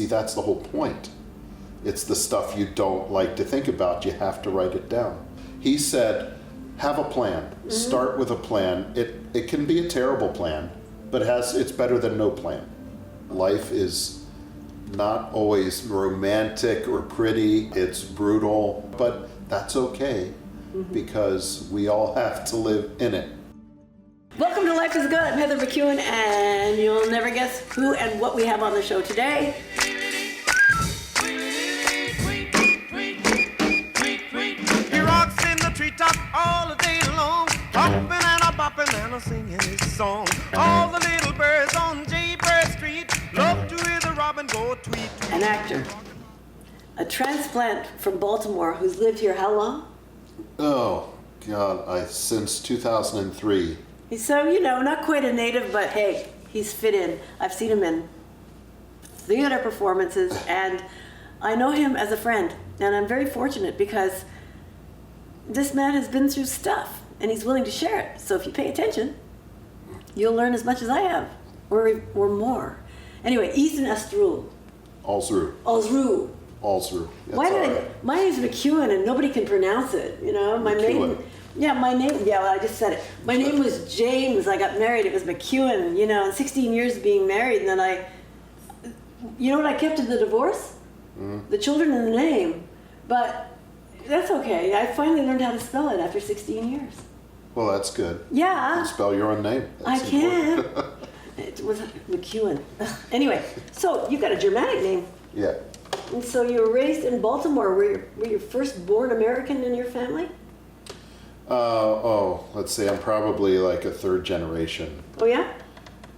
see, that's the whole point. It's the stuff you don't like to think about. You have to write it down. He said, have a plan. Start with a plan. It can be a terrible plan, but it's better than no plan. Life is not always romantic or pretty. It's brutal, but that's okay because we all have to live in it. Welcome to Life is Good. I'm Heather McEwen, and you'll never guess who and what we have on the show today. He rocks in the treetop all the day long, hopping and a bopping and a singing his song. All the little birds on Jaybird Street love to hear the robin go tweet, tweet. An actor, a transplant from Baltimore who's lived here how long? Oh, God, since 2003. So, not quite a native, but hey, he's fit in. I've seen him in theater performances, and I know him as a friend. And I'm very fortunate because this man has been through stuff, and he's willing to share it. So if you pay attention, you'll learn as much as I have, or more. Anyway, Ethan Alsruhe. Alsruhe. My name's McEwen, and nobody can pronounce it. My McEwen. name. Yeah, I just said it. My name was James. I got married. It was McEwen, and 16 years of being married. And then what I kept in the divorce? The children and the name. But that's okay. I finally learned how to spell it after 16 years. Well, that's good. Yeah. You can spell your own name. That's I can. It was McEwen. Anyway, so you got a Germanic name. Yeah. And so you were raised in Baltimore. Were you first born American in your family? Let's see, I'm probably like a third generation. Oh, yeah?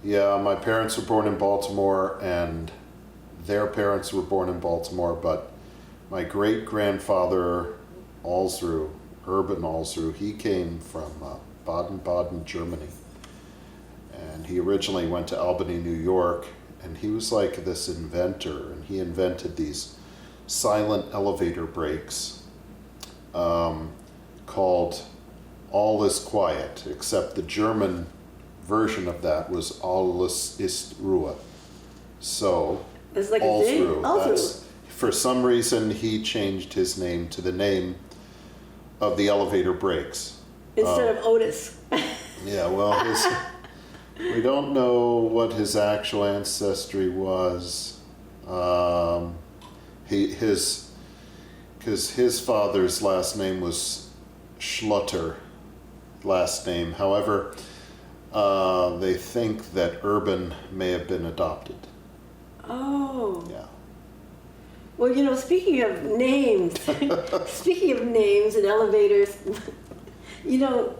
Yeah, my parents were born in Baltimore, and their parents were born in Baltimore, but my great-grandfather, Alsruhe, Urban Alsruhe, he came from Baden-Baden, Germany. And he originally went to Albany, New York, and he was like this inventor, and he invented these silent elevator brakes called All is Quiet, except the German version of that was Alles ist Ruhe. So, it's like Alsruhe. For some reason, he changed his name to the name of the elevator brakes. Instead of Otis. Yeah, well, we don't know what his actual ancestry was. Because his father's last name was Schlutter, last name. However, they think that Urban may have been adopted. Oh. Yeah. Well, speaking of names, and elevators,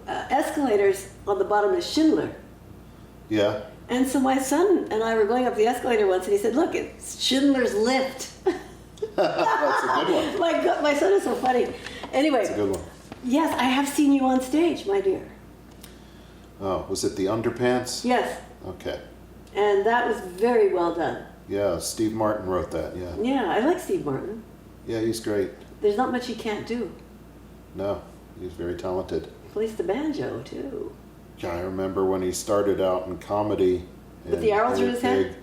escalators on the bottom is Schindler. Yeah. And so my son and I were going up the escalator once, and he said, "Look, it's Schindler's Lift." That's a good one. My son is so funny. Anyway. That's a good one. Yes, I have seen you on stage, my dear. Oh, was it the Underpants? Yes. Okay. And that was very well done. Yeah, Steve Martin wrote that, yeah. Yeah, I like Steve Martin. Yeah, he's great. There's not much he can't do. No, he's very talented. He plays the banjo, too. Yeah, I remember when he started out in comedy. With the arrow through his head?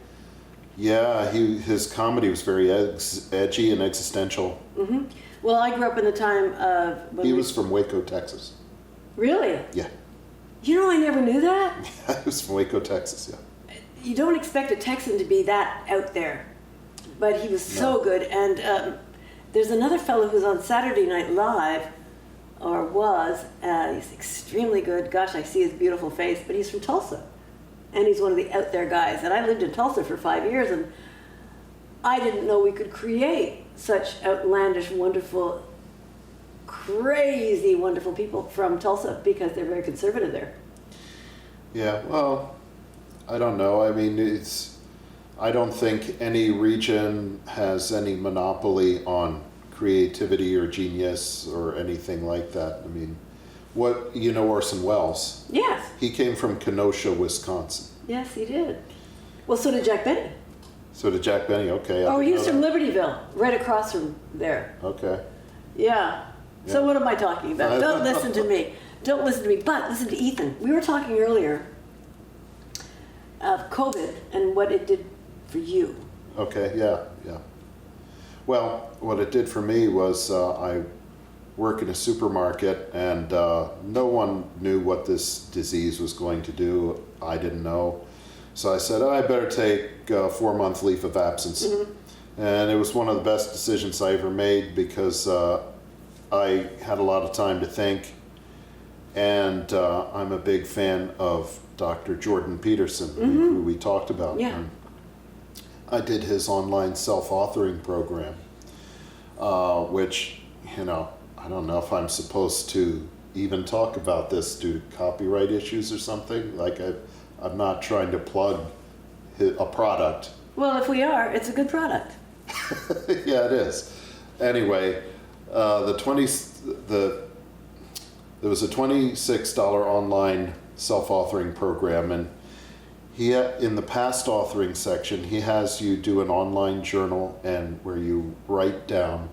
Yeah, his comedy was very edgy and existential. Mm-hmm. Well, I grew up in the time of... He was from Waco, Texas. Really? Yeah. I never knew that. Yeah, he was from Waco, Texas, yeah. You don't expect a Texan to be that out there. But he was so good. And there's another fellow who's on Saturday Night Live, or was. He's extremely good. Gosh, I see his beautiful face. But he's from Tulsa. And he's one of the out there guys. And I lived in Tulsa for 5 years, and I didn't know we could create such outlandish, wonderful, crazy, wonderful people from Tulsa because they're very conservative there. Yeah, well, I don't know. I mean, I don't think any region has any monopoly on creativity or genius or anything like that. I mean, Orson Welles? Yes. He came from Kenosha, Wisconsin. Yes, he did. Well, so did Jack Benny. Okay. He was from Libertyville, right across from there. Okay. Yeah. So what am I talking about? Don't listen to me. But listen to Ethan. We were talking earlier of COVID and what it did for you. Okay, yeah, yeah. Well, what it did for me was I work in a supermarket, and no one knew what this disease was going to do. I didn't know. So I said, I better take a 4-month leave of absence. And it was one of the best decisions I ever made, because I had a lot of time to think. And I'm a big fan of Dr. Jordan Peterson, who we talked about. Yeah. And I did his online self-authoring program, which, you know, I don't know if I'm supposed to even talk about this due to copyright issues or something. Like, I'm not trying to plug a product. Well, if we are, it's a good product. Yeah, it is. Anyway, there was a $26 online self-authoring program, and in the past authoring section, he has you do an online journal, and where you write down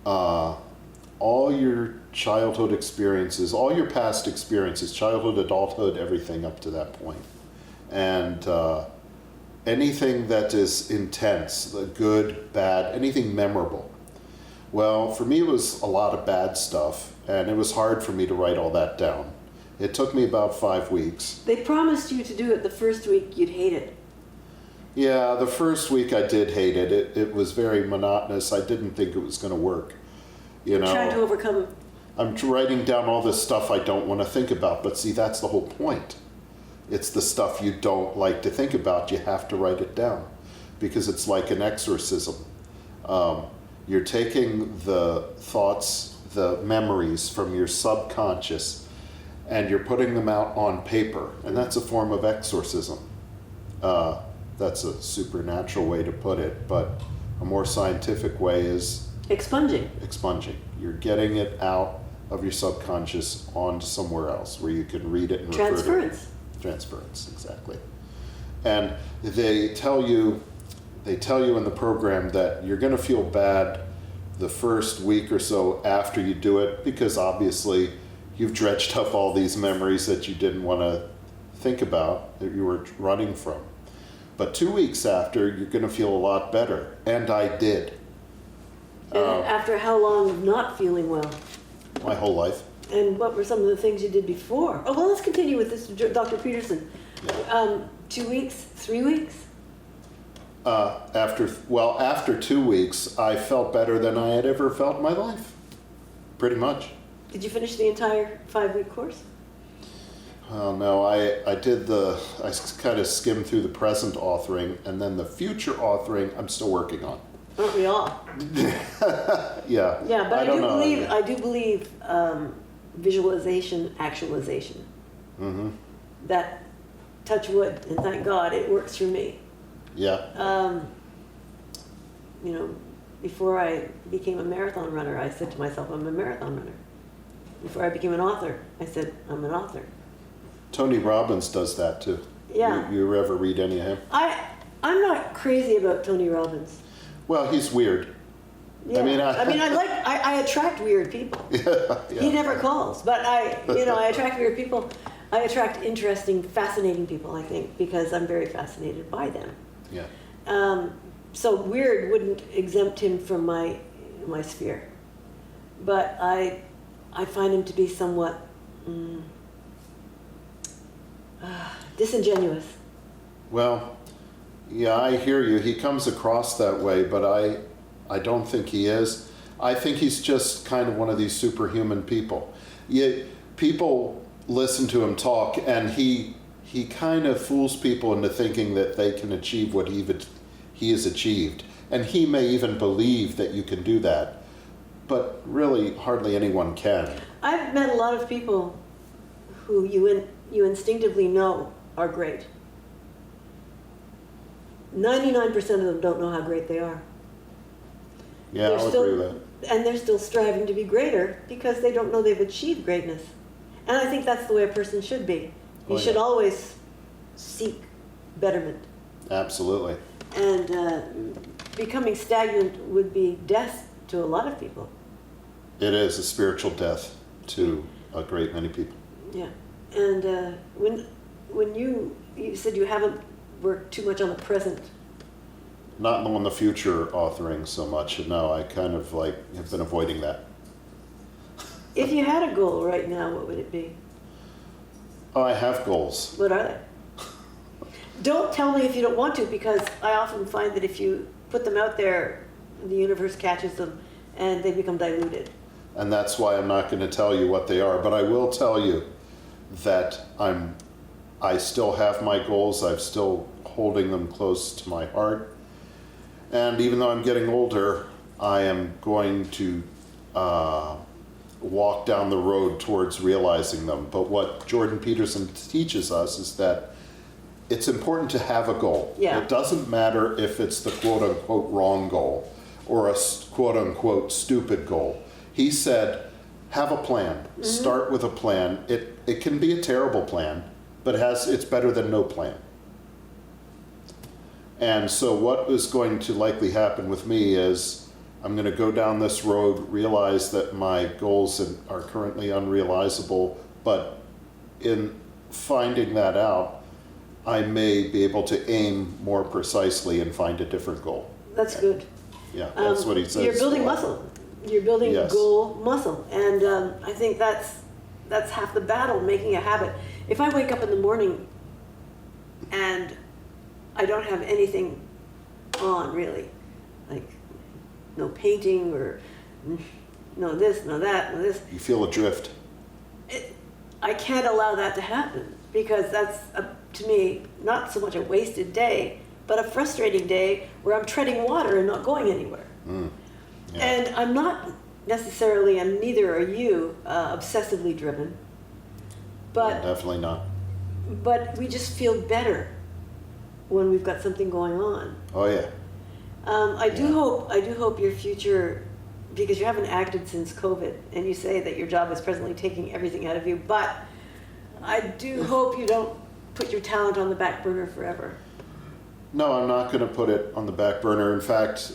all your childhood experiences, all your past experiences, childhood, adulthood, everything up to that point. And anything that is intense, the good, bad, anything memorable. Well, for me, it was a lot of bad stuff, and it was hard for me to write all that down. It took me about 5 weeks. They promised you to do it the first week, you'd hate it. Yeah, the first week I did hate it. It was very monotonous. I didn't think it was going to work. You know, Trying to overcome. I'm writing down all this stuff I don't want to think about, but see, that's the whole point. It's the stuff you don't like to think about. You have to write it down, because it's like an exorcism. You're taking the thoughts, the memories from your subconscious, and you're putting them out on paper, and that's a form of exorcism. That's a supernatural way to put it, but a more scientific way is Expunging. expunging. You're getting it out of your subconscious onto somewhere else where you can read it and refer to it. Transference. Transference, exactly. And they tell you in the program that you're going to feel bad the first week or so after you do it, because obviously you've dredged up all these memories that you didn't want to think about, that you were running from. But 2 weeks after, you're going to feel a lot better. And I did. And after how long of not feeling well? My whole life. And what were some of the things you did before? Oh, well, let's continue with this, Dr. Peterson. Yeah. 2 weeks, 3 weeks? After 2 weeks, I felt better than I had ever felt in my life. Pretty much. Did you finish the entire 5-week course? Well, no, I kind of skimmed through the present authoring, and then the future authoring I'm still working on. Aren't we all? Yeah. Yeah, but I do know. believe visualization, actualization. Mm-hmm. That, touch wood, and thank God, it works for me. Yeah. You know, before I became a marathon runner, I said to myself, I'm a marathon runner. Before I became an author, I said, I'm an author. Tony Robbins does that too. Yeah. You ever read any of him? I'm not crazy about Tony Robbins. Well, he's weird. Yeah. I attract weird people. Yeah. He never calls, but I attract weird people. I attract interesting, fascinating people, I think, because I'm very fascinated by them. Yeah. So weird wouldn't exempt him from my sphere. But I find him to be somewhat disingenuous. Well, yeah, I hear you. He comes across that way, but I don't think he is. I think he's just kind of one of these superhuman people. People listen to him talk, and he kind of fools people into thinking that they can achieve what he has achieved. And he may even believe that you can do that, but really hardly anyone can. I've met a lot of people who you instinctively know are great. 99% of them don't know how great they are. Yeah, I'll agree with that. And they're still striving to be greater because they don't know they've achieved greatness. And I think that's the way a person should be. You should always seek betterment. Absolutely. And becoming stagnant would be death to a lot of people. It is a spiritual death to a great many people. Yeah. And when you said you haven't worked too much on the present Not on the future authoring so much. No, I kind of like have been avoiding that. If you had a goal right now, what would it be? Oh, I have goals. What are they? Don't tell me if you don't want to, because I often find that if you put them out there, the universe catches them and they become diluted. And that's why I'm not going to tell you what they are. But I will tell you that I still have my goals. I'm still holding them close to my heart. And even though I'm getting older, I am going to walk down the road towards realizing them. But what Jordan Peterson teaches us is that it's important to have a goal. Yeah. It doesn't matter if it's the quote-unquote wrong goal or a quote-unquote stupid goal. He said, have a plan. Mm-hmm. Start with a plan. It can be a terrible plan, but it's better than no plan. And so what is going to likely happen with me is I'm going to go down this road, realize that my goals are currently unrealizable, but in finding that out, I may be able to aim more precisely and find a different goal. That's good. Yeah, that's what he says. You're building muscle. You're building Yes. goal muscle. And I think that's half the battle, making a habit. If I wake up in the morning and I don't have anything on, really, like no painting or no this, no that, no this, You feel adrift. I can't allow that to happen, because that's, to me, not so much a wasted day, but a frustrating day where I'm treading water and not going anywhere. Yeah. And I'm not necessarily, and neither are you, obsessively driven, but Definitely not. we just feel better when we've got something going on. Oh yeah. I do Yeah. hope your future, because you haven't acted since COVID, and you say that your job is presently taking everything out of you, but I do hope you don't put your talent on the back burner forever. No, I'm not going to put it on the back burner. In fact,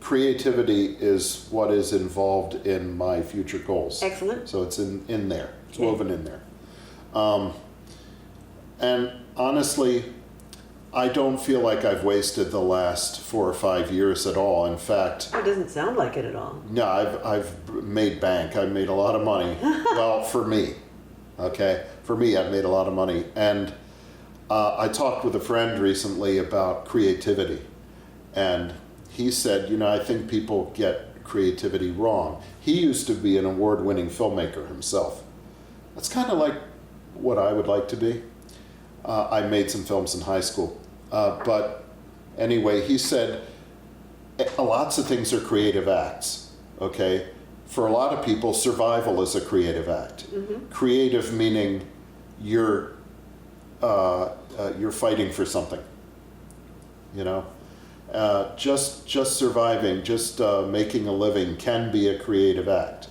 creativity is what is involved in my future goals. Excellent. So it's in there. It's Okay. woven in there. And honestly, I don't feel like I've wasted the last 4 or 5 years at all. In fact, It doesn't sound like it at all. no, I've made bank. I've made a lot of money. Well, for me, okay? For me, I've made a lot of money. And I talked with a friend recently about creativity. And he said, I think people get creativity wrong. He used to be an award-winning filmmaker himself. That's kind of like what I would like to be. I made some films in high school. But anyway, he said, lots of things are creative acts, okay? For a lot of people, survival is a creative act. Mm-hmm. Creative meaning you're fighting for something, just surviving, just making a living can be a creative act.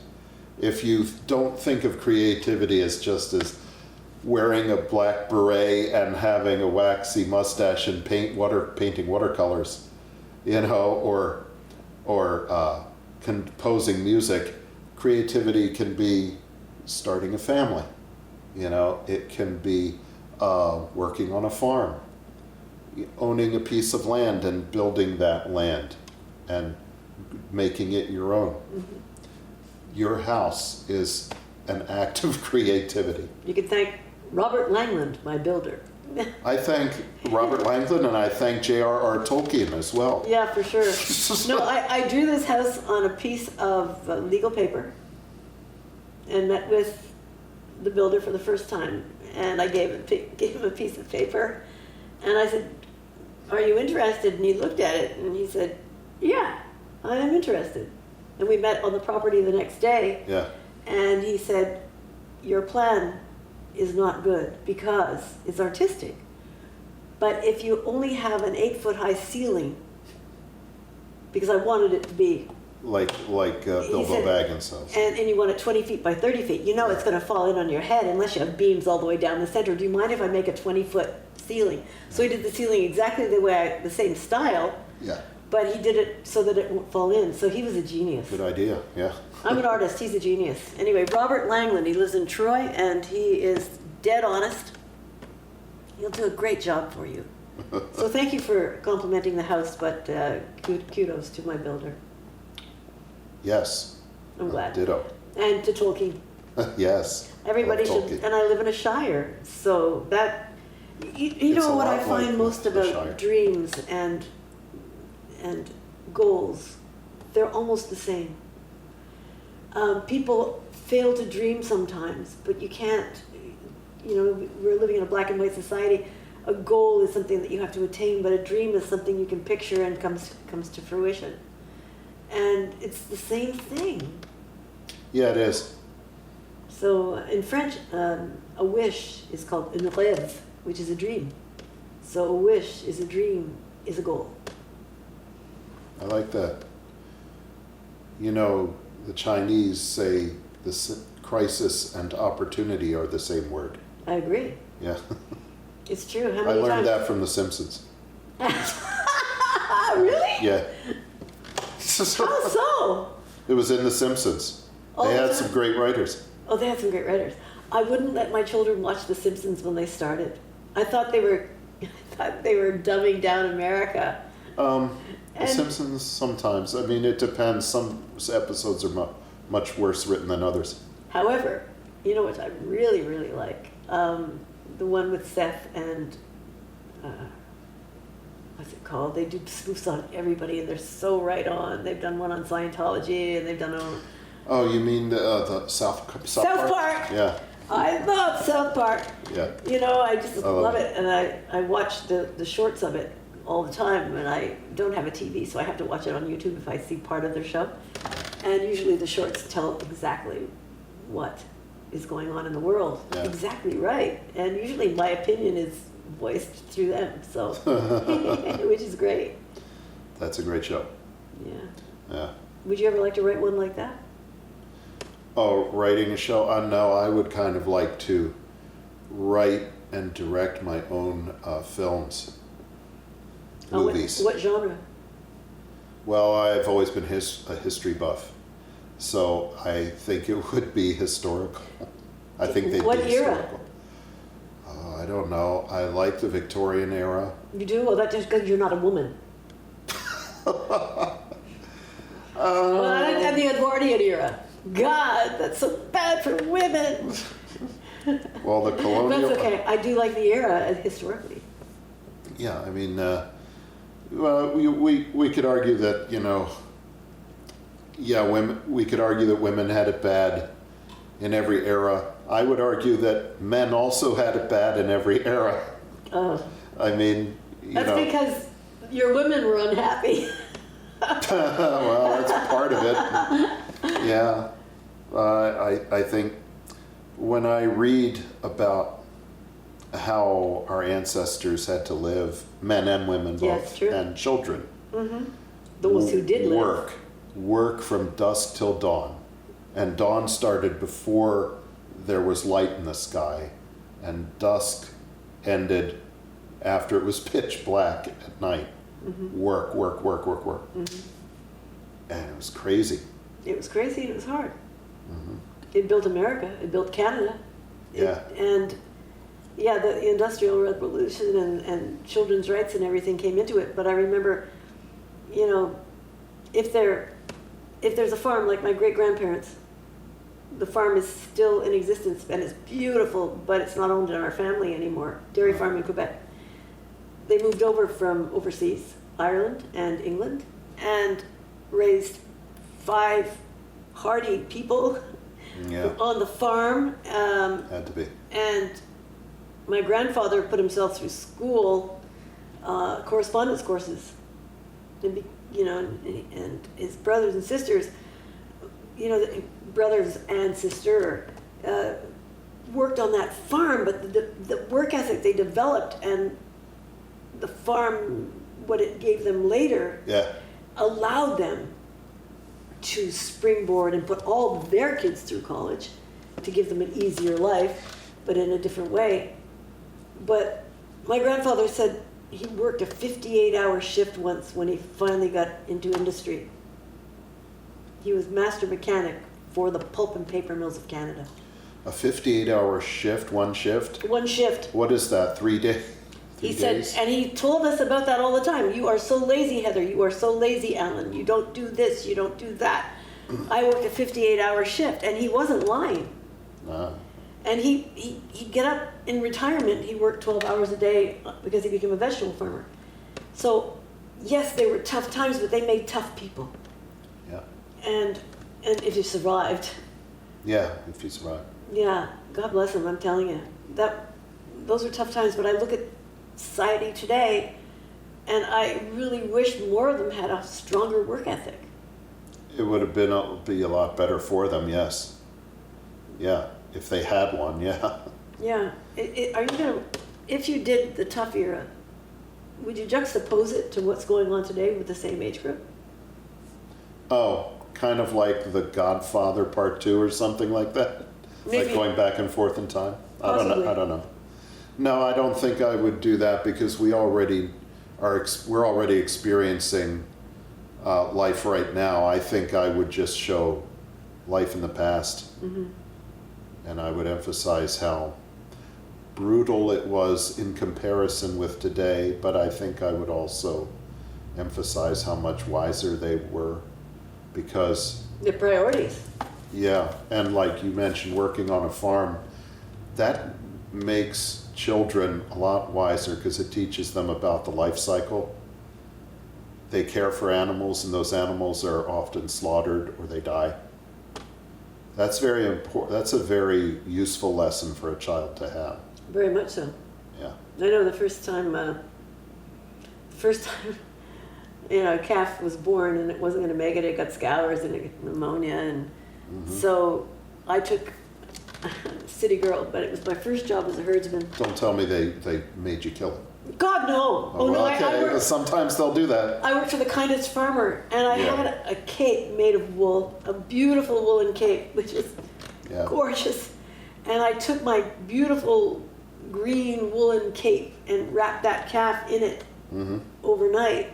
If you don't think of creativity as just as wearing a black beret and having a waxy mustache and painting watercolors, or composing music, creativity can be starting a family. It can be working on a farm, owning a piece of land and building that land and making it your own. Mm-hmm. Your house is an act of creativity. You can thank Robert Langland, my builder. I thank Robert Langland and I thank J.R.R. Tolkien as well. Yeah, for sure. No, I drew this house on a piece of legal paper and met with the builder for the first time. And I gave him a piece of paper. And I said, "Are you interested?" And he looked at it and he said, "Yeah, I am interested." And we met on the property the next day. Yeah. And he said, "Your plan is not good because it's artistic. But if you only have an 8-foot-high ceiling," because I wanted it to be like Bilbo said, Baggins says. and you want it 20 feet by 30 feet, it's going to fall in on your head unless you have beams all the way down the center. Do you mind if I make a 20-foot ceiling? So he did the ceiling exactly the same style, Yeah. but he did it so that it won't fall in. So he was a genius. Good idea. Yeah. I'm an artist. He's a genius. Anyway, Robert Langland, he lives in Troy, and he is dead honest. He'll do a great job for you. So thank you for complimenting the house, but kudos to my builder. Yes. I'm glad. Ditto. And to Tolkien. Yes. Everybody Love should, Tolkien. and I live in a shire, so that, you It's know a what I lot find like most the about Shire. dreams and goals, they're almost the same. People fail to dream sometimes, but you can't, we're living in a black and white society. A goal is something that you have to attain, but a dream is something you can picture and comes to fruition. And it's the same thing. Yeah, it is. So in French, a wish is called un rêve, which is a dream. So a wish is a dream, is a goal. I like that. You know, the Chinese say crisis and opportunity are the same word. I agree. Yeah. It's true. How I many learned times? that from The Simpsons. Really? Yeah. How so? It was in The Simpsons. All They the had time? some great writers. Oh, they had some great writers. I wouldn't let my children watch The Simpsons when they started. I thought they were dumbing down America. The And- Simpsons sometimes. I mean, it depends. Some episodes are much worse written than others. However, you know what I really, really like? The one with Seth and what's it called? They do spoofs on everybody, and they're so right on. They've done one on Scientology, and they've done one. Oh, you mean the South Park. Yeah, I love South Park. yeah. You know, I just I love love it, and I watch the shorts of it all the time, and I don't have a TV, so I have to watch it on YouTube if I see part of their show. And usually the shorts tell exactly what is going on in the world. Yeah. Exactly right. And usually my opinion is voiced through them, so, which is great. That's a great show. Yeah. Yeah. Would you ever like to write one like that? Oh, writing a show? No, I would kind of like to write and direct my own films, movies. What genre? Well, I've always been a history buff, so I think it would be historical. I think they'd What be era? historical. I don't know. I like the Victorian era. You do? Well, that's just because you're not a woman. And the Edwardian era. God, that's so bad for women. Well, the colonial. That's okay. I do like the era historically. Yeah, I mean, well, we could argue that, women. We could argue that women had it bad in every era. I would argue that men also had it bad in every era. Oh, I mean, that's because your women were unhappy. well, that's part of it. Yeah, I think when I read about how our ancestors had to live, men and women Yeah, both, it's true. and children, Those who did live. work from dusk till dawn, and dawn started before there was light in the sky, and dusk ended after it was pitch black at night. Work. And it was crazy. It was crazy and it was hard. It built America. It built Canada. Yeah. The Industrial Revolution and children's rights and everything came into it. But I remember, if there's a farm like my great-grandparents, the farm is still in existence and it's beautiful, but it's not owned in our family anymore. Dairy farm in Quebec. They moved over from overseas, Ireland and England, and raised 5 hardy people Yeah, on the farm. had to be. And my grandfather put himself through school, correspondence courses, and his brothers and sisters, brothers and sister, worked on that farm. But the work ethic they developed and the farm, what it gave them later, Yeah, allowed them to springboard and put all their kids through college to give them an easier life, but in a different way. But my grandfather said he worked a 58-hour shift once when he finally got into industry. He was master mechanic for the pulp and paper mills of Canada. a 58-hour shift, one shift. One shift. What is that? 3 He said, days. and he told us about that all the time. You are so lazy, Heather. You are so lazy, Alan. You don't do this. You don't do that. I worked a 58-hour shift, and he wasn't lying. And he'd get up in retirement. He worked 12 hours a day because he became a vegetable farmer. So, yes, they were tough times, but they made tough people. Yeah. And if you survived. Yeah, if you survive. Yeah, God bless him, I'm telling you. Those were tough times, but I look at society today, and I really wish more of them had a stronger work ethic. It would have be a lot better for them, yes. Yeah, if they had one, yeah. Yeah. Are you gonna, if you did the tough era, would you juxtapose it to what's going on today with the same age group? Oh, kind of like The Godfather Part 2 or something like that? Maybe. Like going back and forth in time? Possibly. I don't know. No, I don't think I would do that because we're already experiencing life right now. I think I would just show life in the past. Mm-hmm. And I would emphasize how brutal it was in comparison with today, but I think I would also emphasize how much wiser they were because... The priorities. Yeah, and like you mentioned, working on a farm, that makes children a lot wiser because it teaches them about the life cycle. They care for animals, and those animals are often slaughtered or they die. That's very important. That's a very useful lesson for a child to have. Very much so. Yeah. I know the first time, a calf was born and it wasn't going to make it. It got scours and it got pneumonia, and so I took city girl, but it was my first job as a herdsman. Don't tell me they made you kill it. God, no. Oh, well, no, okay. Sometimes they'll do that. I worked for the kindest farmer, and I Yeah. had a cape made of wool, a beautiful woolen cape, which is Yeah. gorgeous. And I took my beautiful green woolen cape and wrapped that calf in it overnight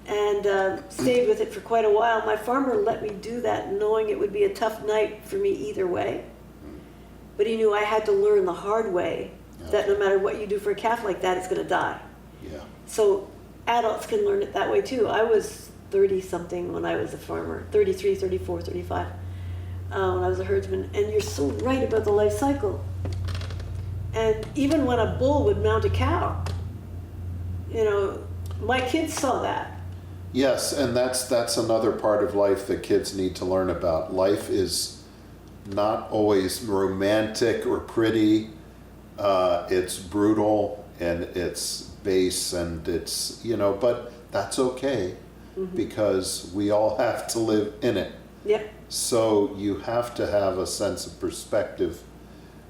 and stayed with it for quite a while. My farmer let me do that knowing it would be a tough night for me either way. But he knew I had to learn the hard way that no matter what you do for a calf like that, it's going to die. Yeah. So adults can learn it that way too. I was 30-something when I was a farmer, 33, 34, 35, when I was a herdsman. And you're so right about the life cycle. And even when a bull would mount a cow, my kids saw that. Yes, and that's another part of life that kids need to learn about. Life is not always romantic or pretty. It's brutal and it's base and it's, but that's okay because we all have to live in it. Yep. So you have to have a sense of perspective,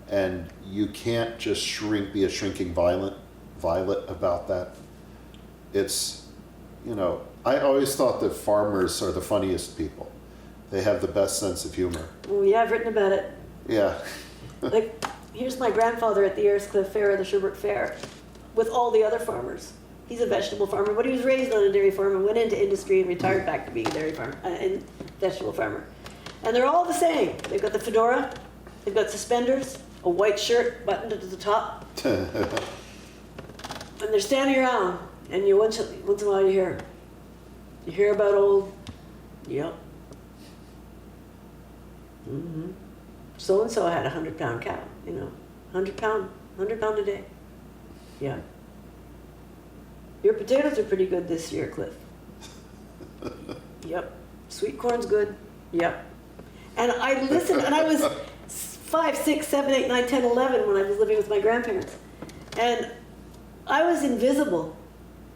and you can't just be a shrinking violet about that. It's, I always thought that farmers are the funniest people. They have the best sense of humor. Well, yeah, I've written about it. Yeah. Like, here's my grandfather at the Ayrescliff Fair, the Sherbrooke Fair, with all the other farmers. He's a vegetable farmer, but he was raised on a dairy farm and went into industry and retired back to being a dairy farmer, and vegetable farmer. And they're all the same. They've got the fedora, they've got suspenders, a white shirt buttoned to the top, and they're standing around. And once in a while you hear about old, yep. So and so had a 100-pound cow, 100 pound a day. Yeah. Your potatoes are pretty good this year, Cliff. Yep. Sweet corn's good. Yep. And I listened, and I was 5, 6, 7, 8, 9, 10, 11 when I was living with my grandparents. And I was invisible.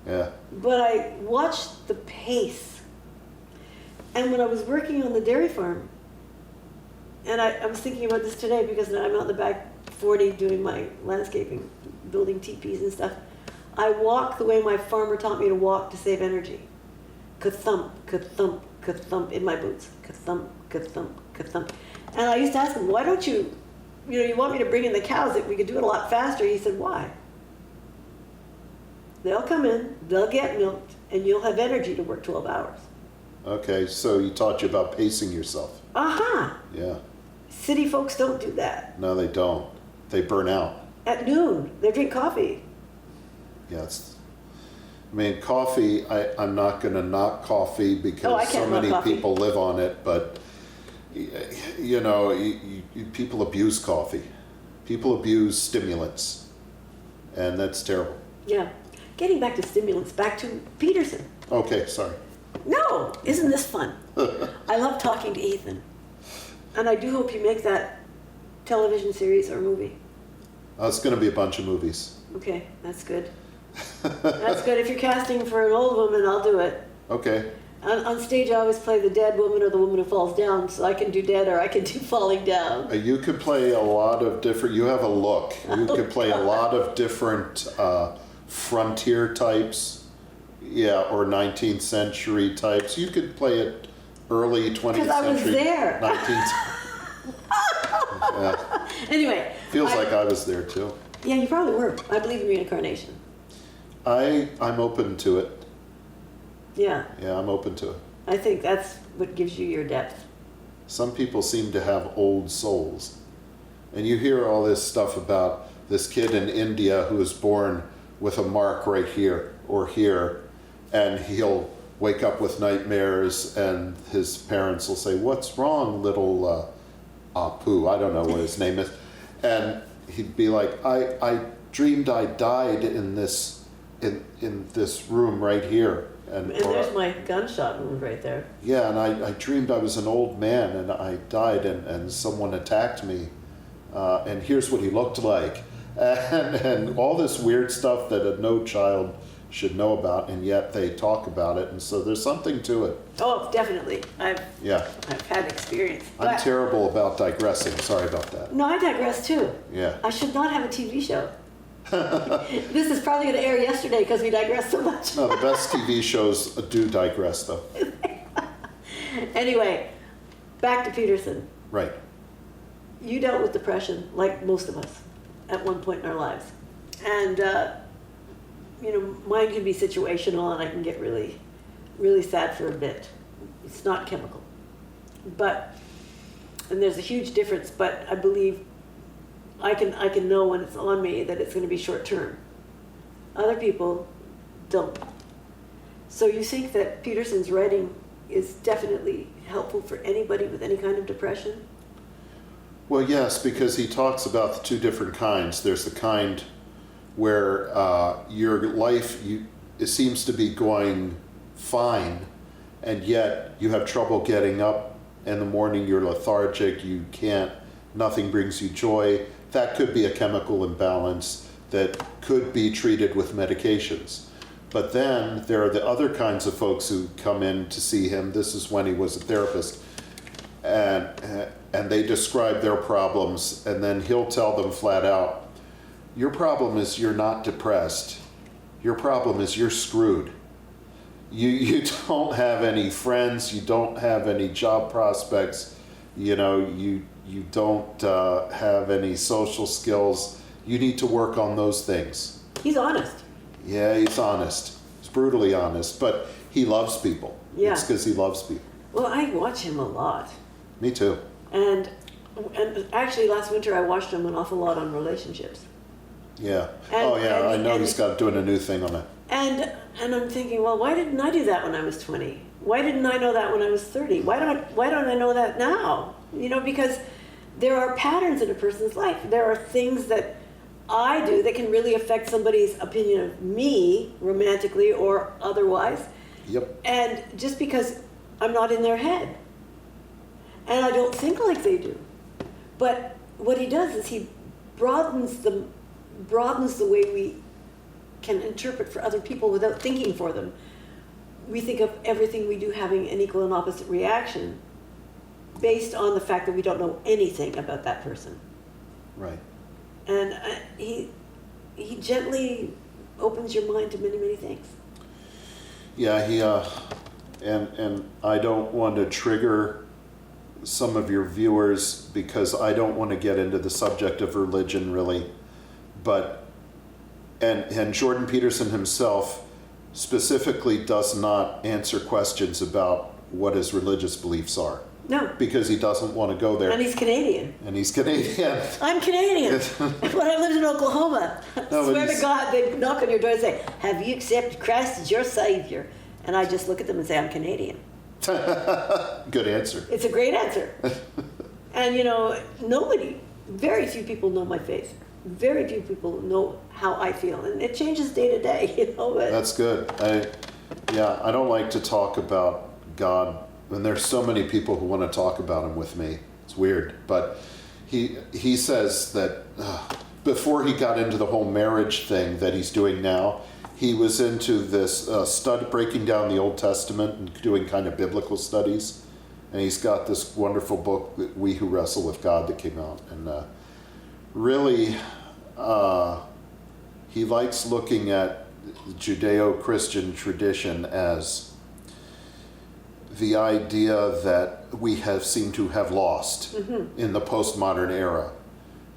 Yeah. But I watched the pace. And when I was working on the dairy farm, and I was thinking about this today because I'm out in the back 40 doing my landscaping, building teepees and stuff. I walk the way my farmer taught me to walk to save energy. Ka-thump, ka-thump, ka-thump in my boots. Ka-thump, ka-thump, ka-thump. And I used to ask him, why don't you want me to bring in the cows that we could do it a lot faster? He said, why? They'll come in, they'll get milked, and you'll have energy to work 12 hours. Okay, so he taught you about pacing yourself. Aha! Yeah. City folks don't do that. No, they don't. They burn out. At noon, they drink coffee. Yes. I mean, coffee, I'm not going to knock coffee I because so can't knock many coffee. people live on it, but, you know, people abuse coffee. People abuse stimulants, and that's terrible. Yeah. Getting back to stimulants, back to Peterson. Okay, sorry. No, isn't this fun? I love talking to Ethan. And I do hope you make that television series or movie. It's going to be a bunch of movies. Okay, that's good. That's good. If you're casting for an old woman, I'll do it. Okay. On stage, I always play the dead woman or the woman who falls down, so I can do dead or I can do falling down. You could play a lot of different, you have a look. You could play a lot of different frontier types, yeah, or 19th century types. You could play it early 20th century. Because I was there. 19th. Yeah. Anyway. Feels like I was there too. Yeah, you probably were. I believe in reincarnation. I'm open to it. Yeah. Yeah, I'm open to it. I think that's what gives you your depth. Some people seem to have old souls. And you hear all this stuff about this kid in India who was born with a mark right here or here, and he'll wake up with nightmares, and his parents will say, "What's wrong, little Apu?" I don't know what his name is. And he'd be like, I dreamed I died in this room right here. And there's my gunshot wound right there. Yeah, and I dreamed I was an old man and I died and someone attacked me. And here's what he looked like. And all this weird stuff that no child should know about, and yet they talk about it. And so there's something to it. Oh, definitely. I've had experience. I'm terrible about digressing. Sorry about that. No, I digress too. Yeah. I should not have a TV show. This is probably going to air yesterday because we digress so much. No, the best TV shows do digress, though. Anyway, back to Peterson. Right. You dealt with depression, like most of us, at one point in our lives. And, mine can be situational and I can get really, really sad for a bit. It's not chemical. And there's a huge difference, but I believe I can know when it's on me that it's going to be short term. Other people don't. So you think that Peterson's writing is definitely helpful for anybody with any kind of depression? Well, yes, because he talks about the two different kinds. There's the kind where your life, it seems to be going fine, and yet you have trouble getting up in the morning, you're lethargic, nothing brings you joy. That could be a chemical imbalance that could be treated with medications. But then there are the other kinds of folks who come in to see him. This is when he was a therapist. And they describe their problems, and then he'll tell them flat out, your problem is you're not depressed. Your problem is you're screwed. You don't have any friends. You don't have any job prospects. You don't have any social skills. You need to work on those things. He's honest. Yeah, he's honest. He's brutally honest, but he loves people. Yeah. It's because he loves people. Well, I watch him a lot. Me too. And actually last winter I watched him an awful lot on relationships. Yeah. I know he's doing a new thing on it. And I'm thinking, well, why didn't I do that when I was 20? Why didn't I know that when I was 30? Why don't I know that now? Because there are patterns in a person's life. There are things that I do that can really affect somebody's opinion of me, romantically or otherwise. Yep. And just because I'm not in their head. And I don't think like they do. But what he does is he broadens the way we can interpret for other people without thinking for them. We think of everything we do having an equal and opposite reaction based on the fact that we don't know anything about that person. Right. And he gently opens your mind to many, many things. Yeah, and I don't want to trigger some of your viewers because I don't want to get into the subject of religion really, but and Jordan Peterson himself specifically does not answer questions about what his religious beliefs are. No. because he doesn't want to go there. And he's Canadian. And he's Canadian. I'm Canadian. When I lived in Oklahoma, I No, but swear to he's- God, they'd knock on your door and say, have you accepted Christ as your Savior? And I just look at them and say, I'm Canadian. Good answer. It's a great answer. And you know, very few people know my face. Very few people know how I feel. And it changes day to day, you know. But That's good. I don't like to talk about God, and there's so many people who want to talk about him with me. It's weird, but he says that before he got into the whole marriage thing that he's doing now, he was into this breaking down the Old Testament and doing kind of biblical studies. And he's got this wonderful book, We Who Wrestle with God, that came out. And really, he likes looking at the Judeo-Christian tradition as the idea that we seem to have lost in the postmodern era.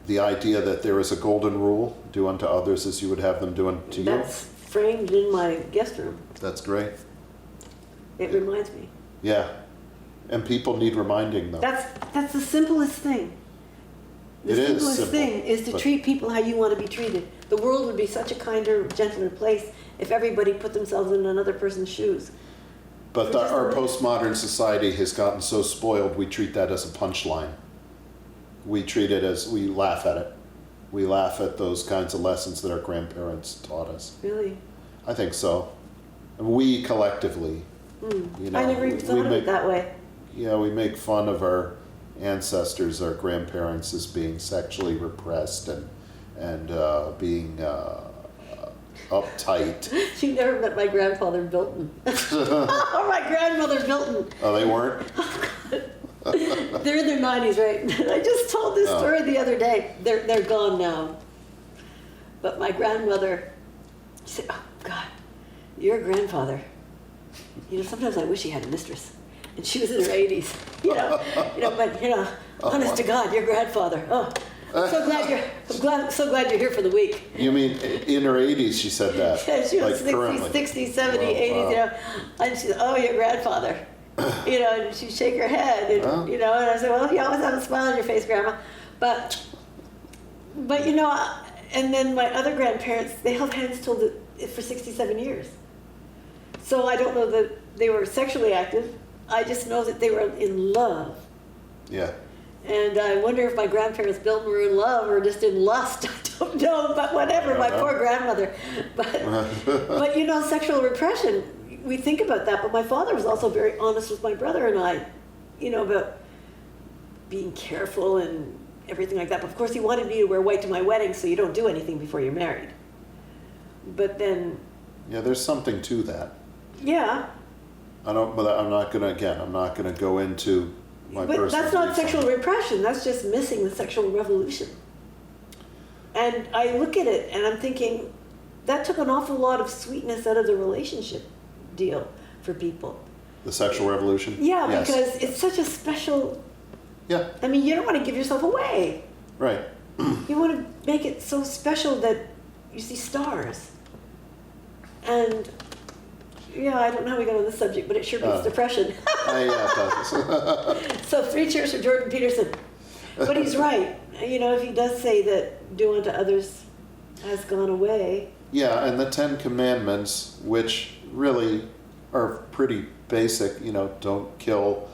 The idea that there is a golden rule, do unto others as you would have them do unto you. that's framed in my guest room. That's great. It reminds me. Yeah. And people need reminding, though. That's the simplest thing. The It is simplest simple, thing is to but- treat people how you want to be treated. The world would be such a kinder, gentler place if everybody put themselves in another person's shoes. But We're just our a little- postmodern society has gotten so spoiled, we treat that as a punchline. We treat it as, we laugh at it. We laugh at those kinds of lessons that our grandparents taught us. Really? I think so. We collectively, you know. I never even thought of it that way. Yeah, we make fun of our ancestors, our grandparents, as being sexually repressed and being uptight. You never met my grandfather Bilton. Or my grandmother Bilton. Oh, they weren't? They're in their 90s, right? I just told this story the other day. They're gone now. But my grandmother, she said, oh, God, your grandfather. You know, sometimes I wish he had a mistress. And she was in her 80s, honest to God, your grandfather. Oh, I'm so glad you're here for the week. You mean in her 80s she said that? Yeah, she was like 60s, currently. 60s, 70s, Wow, 80s, wow. you know. And she said, oh, your grandfather. And she'd shake her head, and, Huh? and I said, well, you always have a smile on your face, Grandma. But and then my other grandparents, they held hands for 67 years. So I don't know that they were sexually active. I just know that they were in love. Yeah. And I wonder if my grandparents built were in love or just in lust. I don't know, but whatever, my poor grandmother. But sexual repression, we think about that, but my father was also very honest with my brother and I, about being careful and everything like that. But of course he wanted me to wear white to my wedding, so you don't do anything before you're married. But then... Yeah, there's something to that. Yeah. I'm not gonna go into my But personal that's not beliefs on sexual it. repression. That's just missing the sexual revolution. And I look at it and I'm thinking, that took an awful lot of sweetness out of the relationship deal for people. The sexual revolution? Yeah, Yes. because it's such a special... Yeah, I mean, you don't want to give yourself away. right. You want to make it so special that you see stars. And... Yeah, I don't know how we got on this subject, but it sure beats depression. Yeah, it does. So 3 cheers for Jordan Peterson. But he's right. If he does say that do unto others has gone away. Yeah, and the 10 Commandments, which really are pretty basic, don't kill,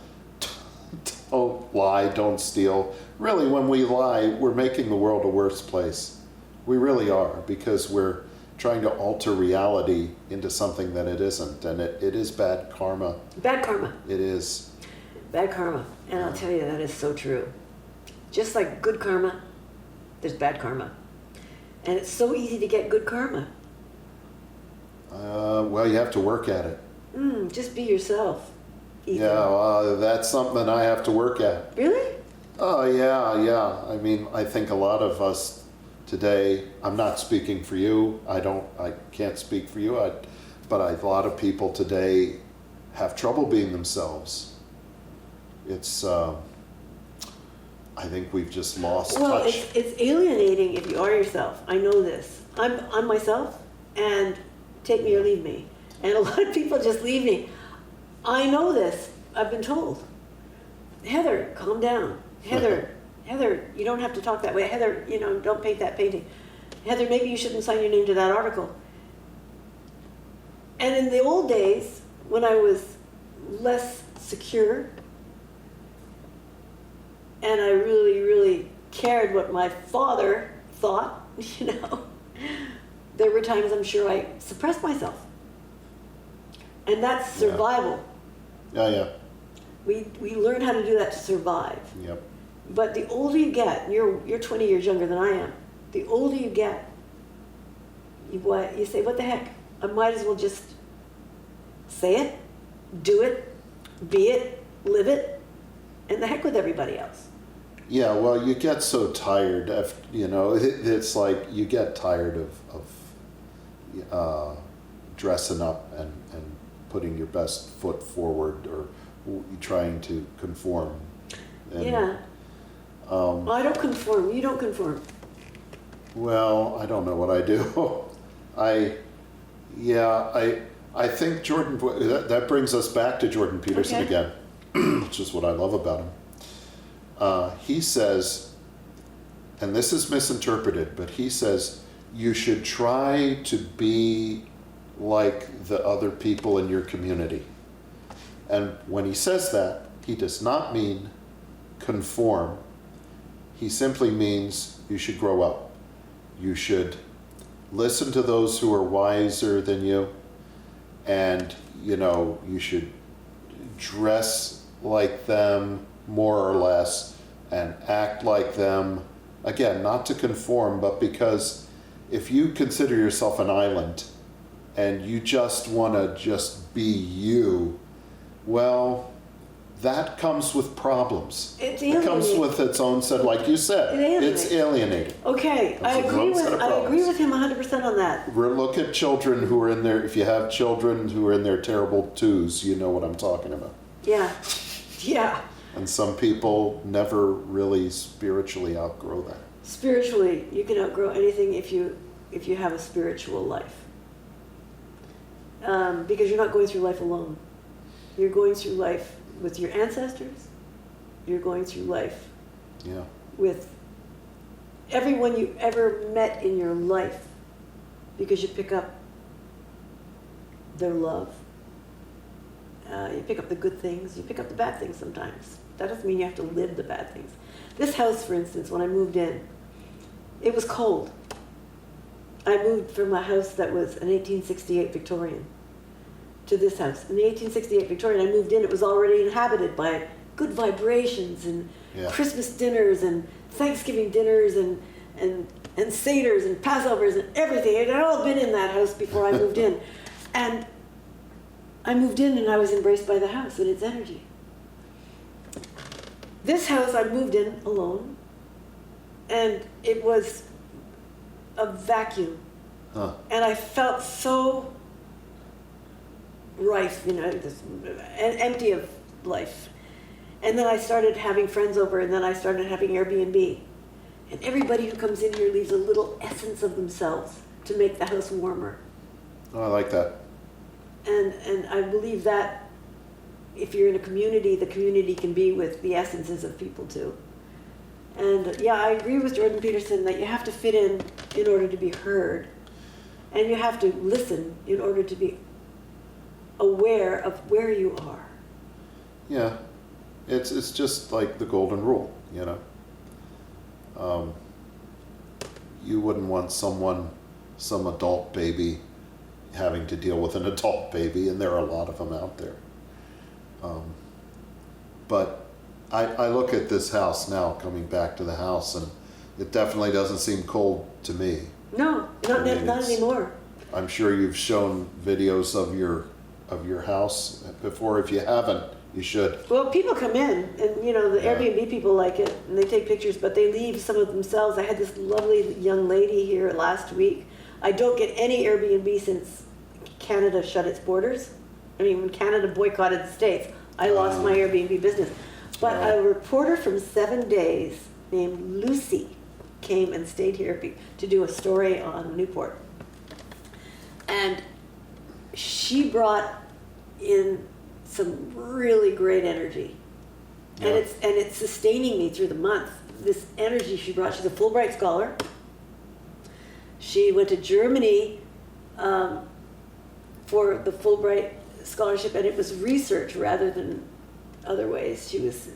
don't lie, don't steal. Really, when we lie, we're making the world a worse place. We really are, because we're trying to alter reality into something that it isn't, and it is bad karma. Bad karma. It is. Bad karma. And I'll tell you, that is so true. Just like good karma, there's bad karma. And it's so easy to get good karma. Well, you have to work at it. Just be yourself. Ethan. Yeah, that's something I have to work at. Really? Oh, yeah. I mean, I think a lot of us today, I'm not speaking for you, I can't speak for you, but a lot of people today have trouble being themselves. It's, I think we've just lost touch. It's alienating if you are yourself. I know this. I'm myself, and take me or leave me. And a lot of people just leave me. I know this. I've been told. Heather, calm down. Heather, you don't have to talk that way. Heather, don't paint that painting. Heather, maybe you shouldn't sign your name to that article. And in the old days, when I was less secure, and I really, really cared what my father thought, there were times I'm sure I suppressed myself. And that's survival. Yeah. We learn how to do that to survive. Yep. But the older you get, and you're 20 years younger than I am, the older you get, you say, what the heck? I might as well just say it, do it, be it, live it, and the heck with everybody else. Yeah, well, you get so tired of, it's like you get tired of dressing up and putting your best foot forward or trying to conform. And, I don't conform. You don't conform. Well, I don't know what I do. I think Jordan, that brings us back to Jordan Peterson again, which is what I love about him. He says, and this is misinterpreted, but he says, you should try to be like the other people in your community. And when he says that, he does not mean conform. He simply means you should grow up. You should listen to those who are wiser than you, and you should dress like them more or less and act like them. Again, not to conform, but because if you consider yourself an island and you just want to just be you, well, that comes with problems. It comes with its own set, like you said. It's alienating. Okay, I agree with him 100% on that. Look at children who are in there. If you have children who are in their terrible twos, you know what I'm talking about. Yeah. And some people never really spiritually outgrow that. Spiritually, you can outgrow anything if you have a spiritual life. Because you're not going through life alone. You're going through life with your ancestors. You're going through life with everyone you ever met in your life, because you pick up their love. You pick up the good things. You pick up the bad things sometimes. That doesn't mean you have to live the bad things. This house, for instance, when I moved in, it was cold. I moved from a house that was an 1868 Victorian to this house. In the 1868 Victorian, I moved in, it was already inhabited by good vibrations and Christmas dinners and Thanksgiving dinners and Seders and Passovers and everything. It had all been in that house before I moved in. And I moved in and I was embraced by the house and its energy. This house I moved in alone, and it was a vacuum. And I felt so rife, empty of life. And then I started having friends over, and then I started having Airbnb. And everybody who comes in here leaves a little essence of themselves to make the house warmer. Oh, I like that. And I believe that if you're in a community, the community can be with the essences of people too. And I agree with Jordan Peterson that you have to fit in order to be heard. And you have to listen in order to be aware of where you are. Yeah. It's just like the golden rule, You wouldn't want some adult baby having to deal with an adult baby, and there are a lot of them out there. But I look at this house now, coming back to the house, and it definitely doesn't seem cold to me. No, not anymore. I'm sure you've shown videos of your house before. If you haven't, you should. Well, people come in, and the Airbnb people like it, and they take pictures, but they leave some of themselves. I had this lovely young lady here last week. I don't get any Airbnb since Canada shut its borders. I mean, when Canada boycotted the States, I lost my Airbnb business. But a reporter from 7 Days named Lucy came and stayed here to do a story on Newport. And she brought in some really great energy. And it's sustaining me through the month. This energy she brought. She's a Fulbright scholar. She went to Germany for the Fulbright scholarship, and it was research rather than other ways. She was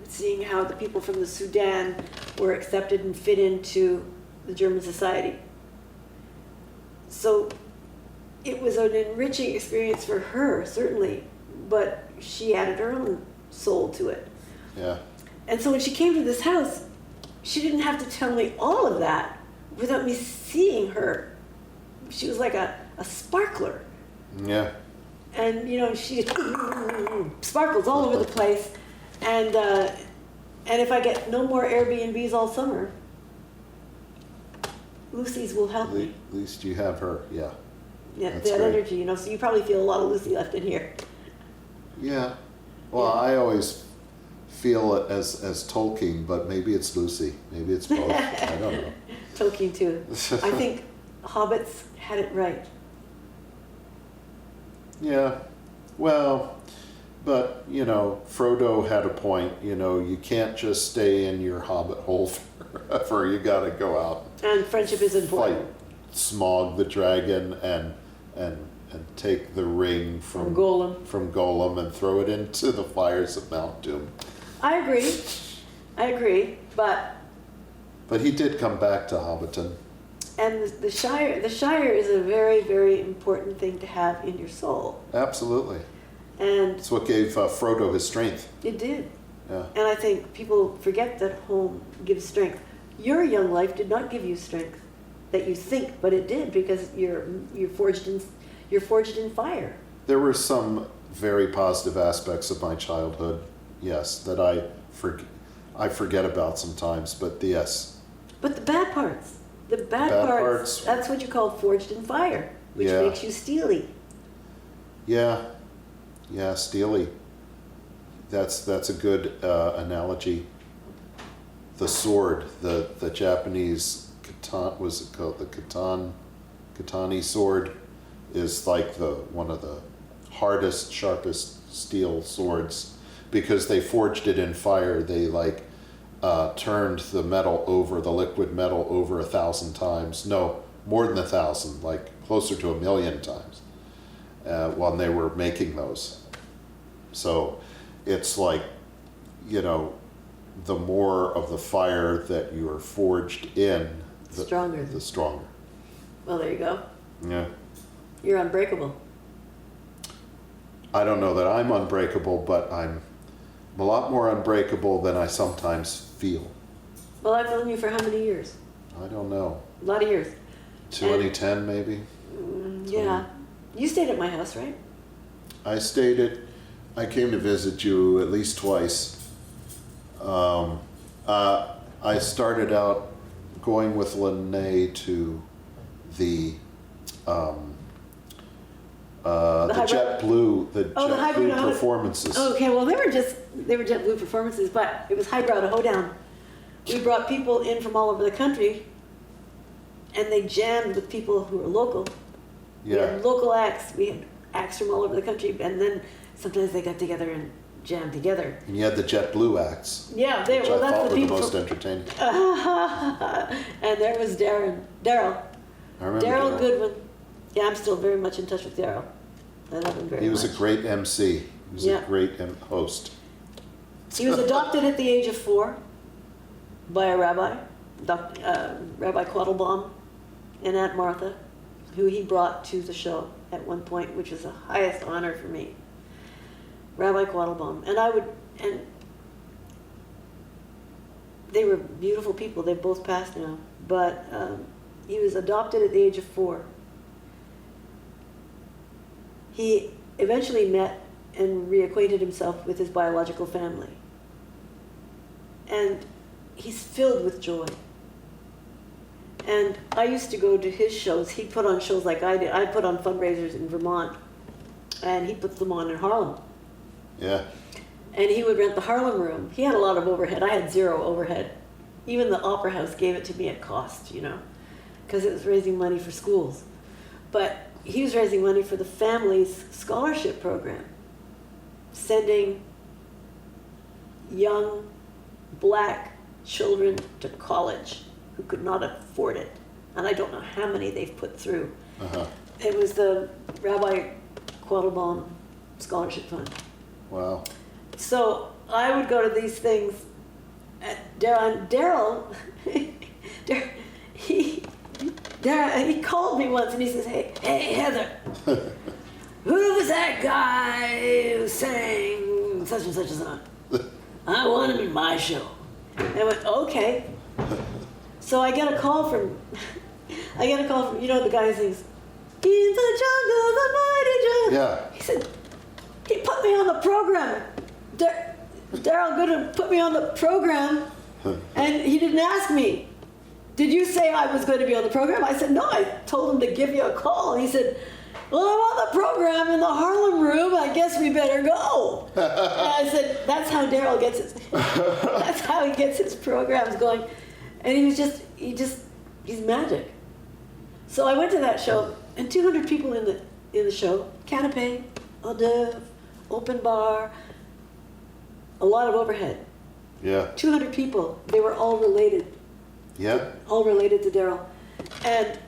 seeing how the people from the Sudan were accepted and fit into the German society. So it was an enriching experience for her, certainly, but she added her own soul to it. Yeah. And so when she came to this house, she didn't have to tell me all of that without me seeing her. She was like a sparkler. Yeah. And, you know, she sparkles all over the place. And if I get no more Airbnbs all summer, Lucy's will help me. At least you have her, yeah. Yeah, That's that great. energy, you know, so you probably feel a lot of Lucy left in here. Yeah. Well, Yeah. I always feel it as Tolkien, but maybe it's Lucy. Maybe it's both. I don't know. Tolkien too. I think hobbits had it right. Yeah. Well, but, you know, Frodo had a point. You know, you can't just stay in your hobbit hole forever. You got to go out. And friendship is Fight important. Smog the dragon and take the ring From Golem. from Golem and throw it into the fires of Mount Doom. I agree, but But he did come back to Hobbiton. and the Shire is a very, very important thing to have in your soul. Absolutely. And It's what gave Frodo his strength. it did. Yeah. And I think people forget that home gives strength. Your young life did not give you strength that you think, but it did, because you're forged in fire. There were some very positive aspects of my childhood, yes, that I forget about sometimes, but yes. But the bad parts, Bad parts. that's what you call forged in fire, which Yeah. makes you steely. Yeah, steely. That's a good analogy. The sword, the Japanese katana, was it called the katani sword, is like one of the hardest, sharpest steel swords, because they forged it in fire. They turned the liquid metal over 1,000 times. No, more than 1,000, like closer to 1,000,000 times, when they were making those. So it's like, you know, the more of the fire that you are forged in, the Stronger. The stronger. Well, there you go. Yeah. You're unbreakable. I don't know that I'm unbreakable, but I'm a lot more unbreakable than I sometimes feel. Well, I've known you for how many years? I don't know. A lot of years. 2010 maybe? Yeah. You stayed at my house, right? I came to visit you at least twice. I started out going with Lene to the JetBlue performances. Okay, well, they were JetBlue performances, but it was highbrow to hoedown. We brought people in from all over the country, and they jammed with people who were local. We Yeah. had local acts. We had acts from all over the country, and then sometimes they got together and jammed together. And you had the JetBlue acts, Yeah, which I that's thought the were the people. most entertaining. And there was Daryl. I remember Daryl Daryl. Goodwin. Yeah, I'm still very much in touch with Daryl. I love him very much. He was a great MC. He was Yeah. a great host. He was adopted at the age of 4 by a rabbi, Rabbi Quattlebaum and Aunt Martha, who he brought to the show at one point, which was the highest honor for me. Rabbi Quattlebaum. And they were beautiful people. They've both passed now. But he was adopted at the age of 4. He eventually met and reacquainted himself with his biological family. And he's filled with joy. And I used to go to his shows. He put on shows like I did. I put on fundraisers in Vermont, and he puts them on in Harlem. Yeah. And he would rent the Harlem Room. He had a lot of overhead. I had 0 overhead. Even the Opera House gave it to me at cost, you know, because it was raising money for schools. But he was raising money for the family's scholarship program, sending young black children to college who could not afford it. And I don't know how many they've put through. Uh-huh. It was the Rabbi Quattlebaum Scholarship Fund. Wow. So I would go to these things. Daryl, he called me once and he says, hey Heather, who was that guy who sang such and such a song? I want him in my show. And I went, okay. So I get a call from, you know, the guy who sings, in the jungle, the mighty jungle. Yeah. He said, he put me on the program. Daryl Goodham put me on the program, and he didn't ask me, did you say I was going to be on the program? I said, no, I told him to give you a call. And he said, well, I'm on the program in the Harlem Room. I guess we better go. And I said, that's how Daryl gets that's how he gets his programs going. And he's magic. So I went to that show, and 200 people in the show, canapé, hors d'oeuvre, open bar, a lot of overhead. Yeah. 200 people. They were all related. Yeah. All related to Daryl. And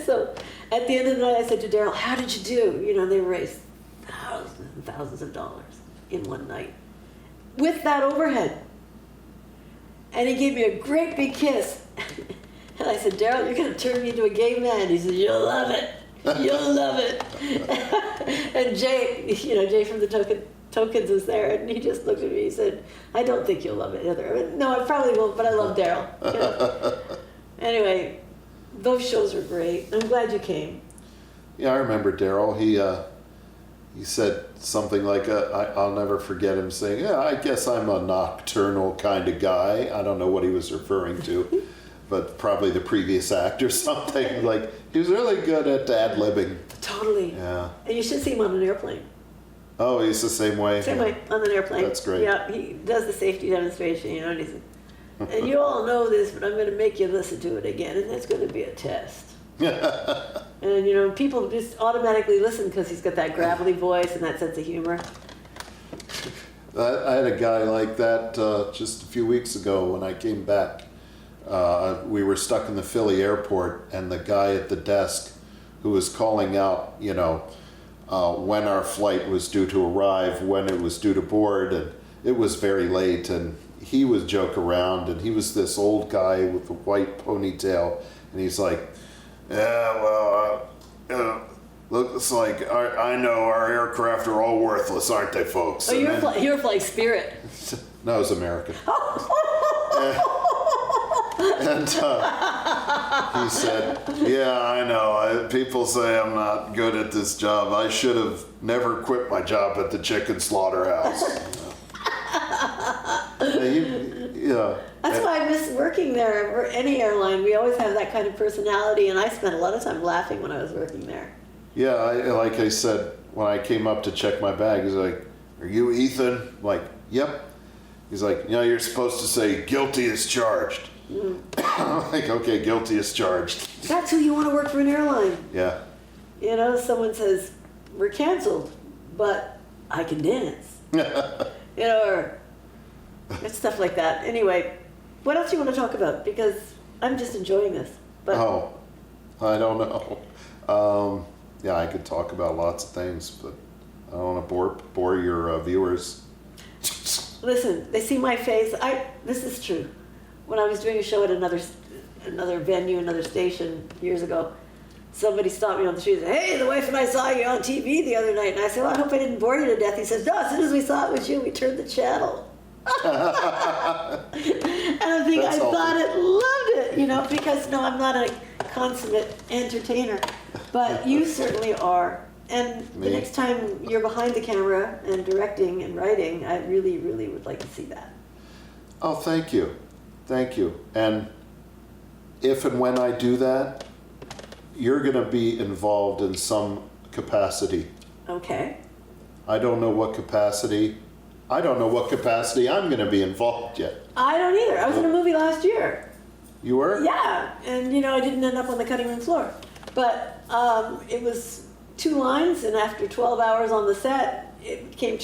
so at the end of the night, I said to Daryl, how did you do? You know, they raised thousands and thousands of dollars in one night with that overhead. And he gave me a great big kiss. And I said, Daryl, you're going to turn me into a gay man. He said, you'll love it. You'll love it. And Jay from the Tokens was there, and he just looked at me. He said, I don't think you'll love it, Heather. I went, no, I probably won't, but I love Daryl. You know? Anyway, those shows were great. I'm glad you came. Yeah, I remember Daryl. He said something like, I'll never forget him saying, yeah, I guess I'm a nocturnal kind of guy. I don't know what he was referring to, but probably the previous act or something. Like, he was really good at ad-libbing. Totally. Yeah. And you should see him on an airplane. Oh, he's the same way? Same way, on an airplane. That's great. Yeah, he does the safety demonstration, you know, and he said, and you all know this, but I'm going to make you listen to it again, and that's going to be a test. And, you know, people just automatically listen because he's got that gravelly voice and that sense of humor. I had a guy like that just a few weeks ago when I came back. We were stuck in the Philly airport, and the guy at the desk who was calling out, you know, when our flight was due to arrive, when it was due to board, and it was very late, and he would joke around, and he was this old guy with a white ponytail, and he's like, yeah, well, looks like I know our aircraft are all worthless, aren't they, folks? Oh, you're flying Spirit. No, it was American. And he said, yeah, I know. People say I'm not good at this job. I should have never quit my job at the chicken slaughterhouse. That's why I miss working there, or any airline. We always have that kind of personality, and I spent a lot of time laughing when I was working there. Yeah, like I said, when I came up to check my bag, he's like, are you Ethan? I'm like, yep. He's like, you know, you're supposed to say guilty as charged. I'm like, okay, guilty as charged. That's who you want to work for an airline. Yeah. You know, someone says, we're canceled, but I can dance. You know, or it's stuff like that. Anyway, what else do you want to talk about? Because I'm just enjoying this. But oh, I don't know. Yeah, I could talk about lots of things, but I don't want to bore your viewers. Listen, they see my face. This is true. When I was doing a show at another venue, another station years ago, somebody stopped me on the street and said, hey, the wife and I saw you on TV the other night. And I said, well, I hope I didn't bore you to death. He says, no, as soon as we saw it was you, we turned the channel. And I'm thinking, I thought it, loved it, you know, because no, I'm not a consummate entertainer, but you certainly are. And the next time you're behind the camera and directing and writing, I really, really would like to see that. Oh, thank you. Thank you. And if and when I do that, you're going to be involved in some capacity. Okay. I don't know what capacity I'm going to be involved yet. I don't either. I was in a movie last year. You were? Yeah. And, you know, I didn't end up on the cutting room floor. But it was 2 lines, and after 12 hours on the set, it became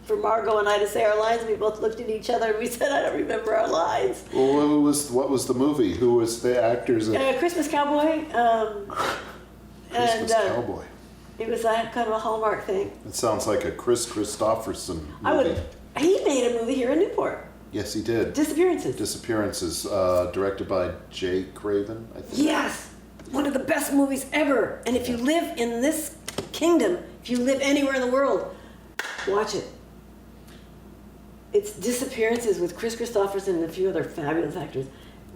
for Margot and I to say our lines. We both looked at each other and we said, I don't remember our lines. Well, what was the movie? Who was the actors? Christmas Cowboy. Christmas and, Cowboy. It was kind of a Hallmark thing. It sounds like a Chris Christopherson movie. He made a movie here in Newport. Yes, he did. Disappearances. Disappearances, directed by Jay Craven, I think. Yes, one of the best movies ever. And if you live in this kingdom, if you live anywhere in the world, watch it. It's Disappearances with Chris Christopherson and a few other fabulous actors.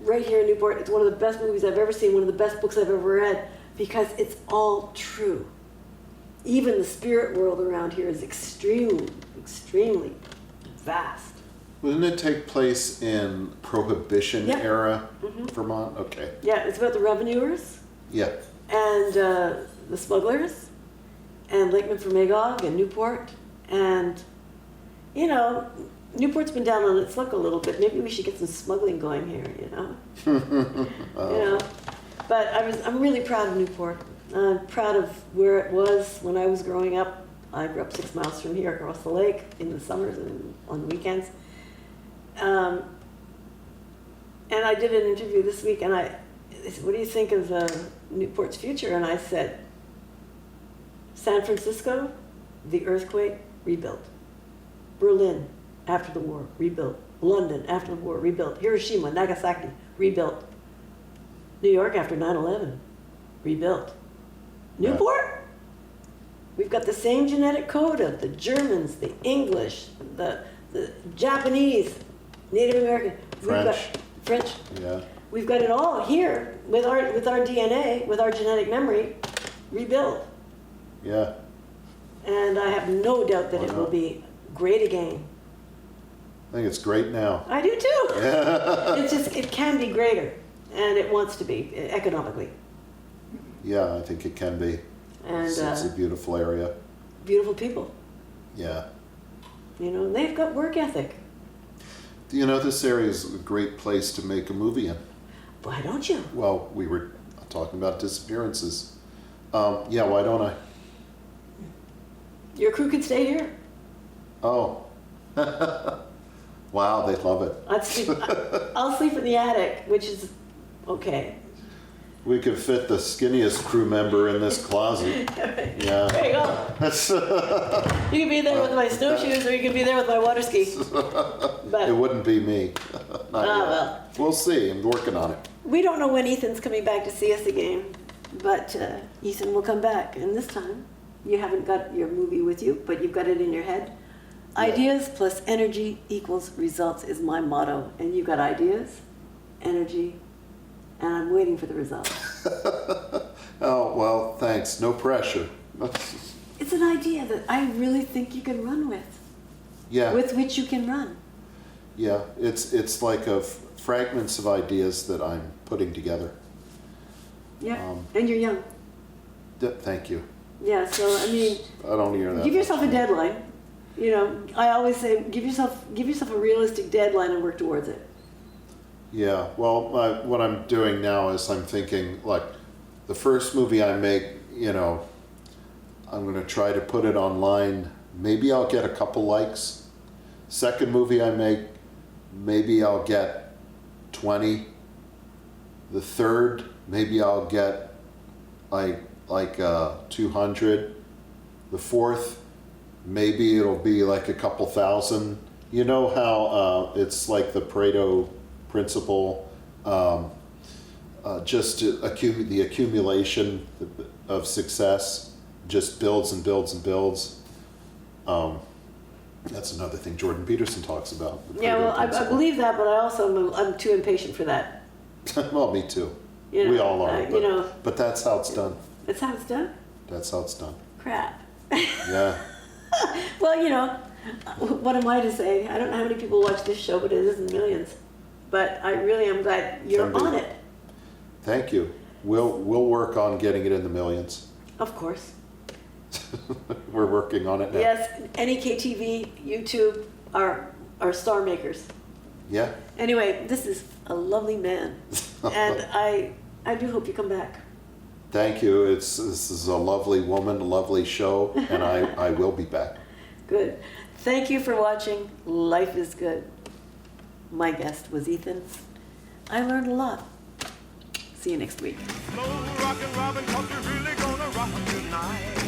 Right here in Newport, it's one of the best movies I've ever seen, one of the best books I've ever read, because it's all true. Even the spirit world around here is extremely, extremely vast. Wouldn't it take place in Prohibition Yep. era Vermont? Okay. Yeah, it's about the revenuers Yeah. and the smugglers and Lakeman for Magog and Newport. And, you know, Newport's been down on its luck a little bit. Maybe we should get some smuggling going here, you know? You know? But I'm really proud of Newport. I'm proud of where it was when I was growing up. I grew up 6 miles from here across the lake in the summers and on weekends. And I did an interview this week, and they said, what do you think of Newport's future? And I said, San Francisco, the earthquake, rebuilt. Berlin, after the war, rebuilt. London, after the war, rebuilt. Hiroshima, Nagasaki, rebuilt. New York, after 9/11, rebuilt. Newport, we've got the same genetic code of the Germans, the English, the Japanese, Native American. French. Yeah. We've got it all here with our DNA, with our genetic memory, rebuilt. Yeah. And I have no doubt that it will be great again. I think it's great now. I do too. It can be greater, and it wants to be economically. Yeah, I think it can be. And It's a beautiful area. beautiful people. Yeah. You know, they've got work ethic. You know, this area is a great place to make a movie in. Why don't you? Well, we were talking about Disappearances. Yeah, why don't I? Your crew could stay here. Oh. Wow, they love it. I'll sleep in the attic, which is okay. We could fit the skinniest crew member in this closet. Yeah. There you go. You can be there with my snowshoes, or you can be there with my water ski. But It wouldn't be me. Not yet. well. We'll see. I'm working on it. We don't know when Ethan's coming back to see us again, but Ethan will come back, and this time you haven't got your movie with you, but you've got it in your head. Yeah. Ideas plus energy equals results is my motto, and you've got ideas, energy, and I'm waiting for the results. Oh, well, thanks. No pressure. It's an idea that I really think you can run with, Yeah. with which you can run. Yeah. It's like fragments of ideas that I'm putting together. Yeah, and you're young. Thank you. Yeah, so I mean, I don't hear that. give yourself a deadline. You know, I always say, give yourself a realistic deadline and work towards it. Yeah, well, what I'm doing now is I'm thinking, like, the first movie I make, you know, I'm going to try to put it online. Maybe I'll get a couple likes. Second movie I make, maybe I'll get 20. The third, maybe I'll get like 200. The fourth, maybe it'll be like a couple thousand. You know how it's like the Pareto principle, just the accumulation of success just builds and builds and builds. That's another thing Jordan Peterson talks about. Yeah, well, I believe that, but I'm too impatient for that. Well, me too. You know, we all are. But, you know, but that's how it's done. that's how it's done. That's how it's done. Crap. Yeah. Well, you know, what am I to say? I don't know how many people watch this show, but it is in the millions. But I really am glad you're on it. Thank you. We'll work on getting it in the millions. Of course. We're working on it now. Yes, NEK-TV, YouTube are star makers. Yeah. Anyway, this is a lovely man, and I do hope you come back. Thank you. This is a lovely woman, a lovely show, and I will be back. Good. Thank you for watching Life is Good. My guest was Ethan. I learned a lot. See you next week. Slow rockin' Robin, 'cause we're really gonna rock tonight.